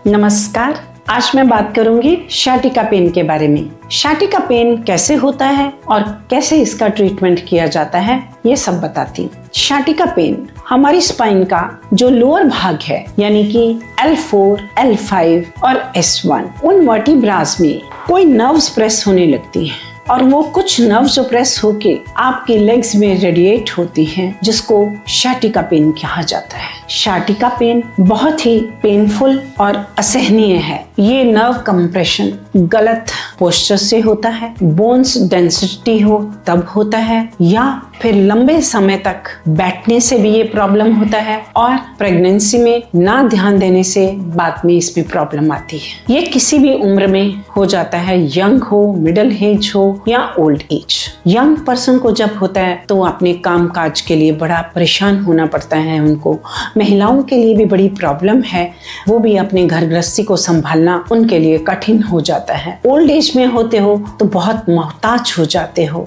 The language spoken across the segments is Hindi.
नमस्कार। आज मैं बात करूंगी sciatica पेन के बारे में। sciatica पेन कैसे होता है और कैसे इसका ट्रीटमेंट किया जाता है, ये सब बताती हूँ। sciatica पेन हमारी स्पाइन का जो लोअर भाग है, यानी कि L4, L5 और S1, उन वर्टिब्रास में कोई नर्व्स प्रेस होने लगती हैं और वो कुछ नर्व्स जो प्रेस होके आपके लेग्स में रेडिएट होती हैं, जिसको sciatica पेन कहा जाता है। sciatica पेन बहुत ही पेनफुल और असहनीय है। ये नर्व कंप्रेशन गलत पोस्चर से होता है, बोन्स डेंसिटी हो तब होता है, या फिर लंबे समय तक बैठने से भी ये प्रॉब्लम होता है, और प्रेगनेंसी में ना ध्यान देने से बाद में इसमें प्रॉब्लम आती है। ये किसी भी उम्र में हो जाता है, यंग हो, मिडिल एज हो या ओल्ड एज। यंग पर्सन को जब होता है तो अपने काम काज के लिए बड़ा परेशान होना पड़ता है उनको। महिलाओं के लिए भी बड़ी प्रॉब्लम है, वो भी अपने घर गृहस्थी को संभालना उनके लिए कठिन हो जाता है। ओल्ड एज में होते हो तो बहुत मोहताज हो जाते हो,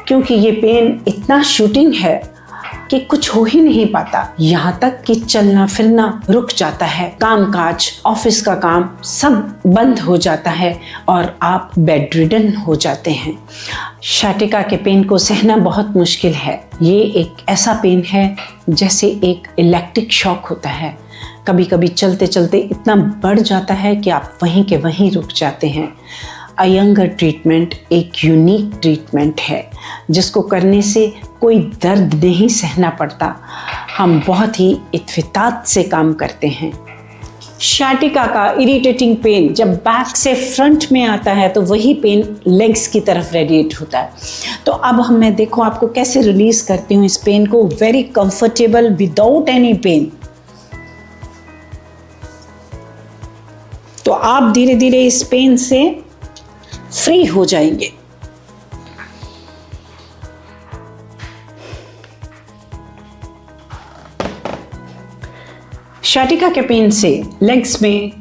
क्योंकि ये पेन इतना शूटिंग है कि कुछ हो ही नहीं पाता। यहाँ तक कि चलना फिरना रुक जाता है, काम काज, ऑफिस का काम सब बंद हो जाता है और आप बेड रिडन हो जाते हैं। sciatica के पेन को सहना बहुत मुश्किल है। ये एक ऐसा पेन है जैसे एक इलेक्ट्रिक शॉक होता है। कभी कभी चलते चलते इतना बढ़ जाता है कि आप वहीं के वहीं रुक जाते हैं। अयंगर ट्रीटमेंट एक यूनिक ट्रीटमेंट है जिसको करने से कोई दर्द नहीं सहना पड़ता। हम बहुत ही इत्तेफाक से काम करते हैं। sciatica का इरिटेटिंग पेन जब बैक से फ्रंट में आता है तो वही पेन लेग्स की तरफ रेडिएट होता है। तो अब मैं देखो आपको कैसे रिलीज करती हूँ इस पेन को, very comfortable, without any pain. तो आप धीरे धीरे इस पेन से फ्री हो जाएंगे। sciatica के पेन से लेग्स में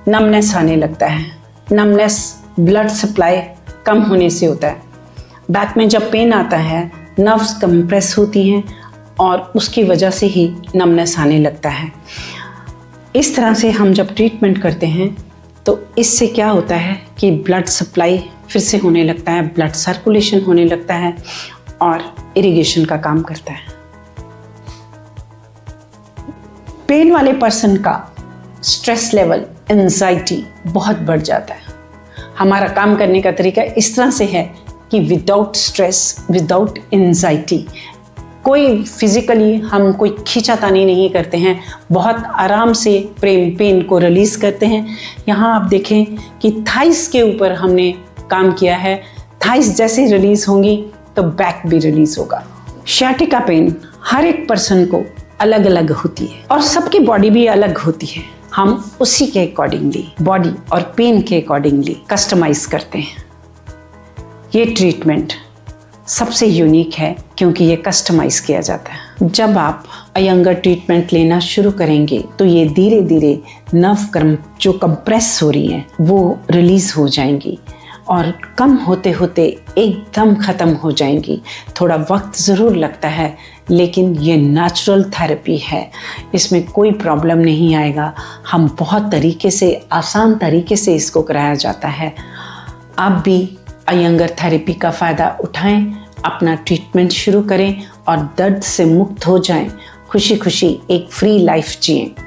नमनेस आने लगता है। नमनेस ब्लड सप्लाई कम होने से होता है। बैक में जब पेन आता है, नर्व्स कंप्रेस होती हैं और उसकी वजह से ही नमनेस आने लगता है। इस तरह से हम जब ट्रीटमेंट करते हैं तो इससे क्या होता है कि ब्लड सप्लाई फिर से होने लगता है, ब्लड सर्कुलेशन होने लगता है और इरिगेशन का काम करता है। पेन वाले पर्सन का स्ट्रेस लेवल, एंजाइटी बहुत बढ़ जाता है। हमारा काम करने का तरीका इस तरह से है कि विदाउट स्ट्रेस, विदाउट एंजाइटी, कोई फिजिकली हम कोई खींचातानी नहीं करते हैं, बहुत आराम से पेन को रिलीज करते हैं। यहाँ आप देखें कि थाइस के ऊपर हमने काम किया है। थाइस जैसे रिलीज होंगी तो बैक भी रिलीज होगा। sciatica पेन हर एक पर्सन को अलग अलग होती है और सबकी बॉडी भी अलग होती है। हम उसी के अकॉर्डिंगली, बॉडी और पेन के अकॉर्डिंगली कस्टमाइज करते हैं। ये ट्रीटमेंट सबसे यूनिक है क्योंकि ये कस्टमाइज किया जाता है। जब आप अयंगर ट्रीटमेंट लेना शुरू करेंगे तो ये धीरे धीरे नर्व जो कंप्रेस हो रही हैं वो रिलीज हो जाएंगी और कम होते होते एकदम ख़त्म हो जाएंगी। थोड़ा वक्त ज़रूर लगता है, लेकिन ये नेचुरल थेरेपी है, इसमें कोई प्रॉब्लम नहीं आएगा। हम बहुत तरीके से, आसान तरीके से इसको कराया जाता है। आप भी अयंगर थेरेपी का फ़ायदा उठाएं, अपना ट्रीटमेंट शुरू करें और दर्द से मुक्त हो जाएं, खुशी खुशी एक फ्री लाइफ जिएं।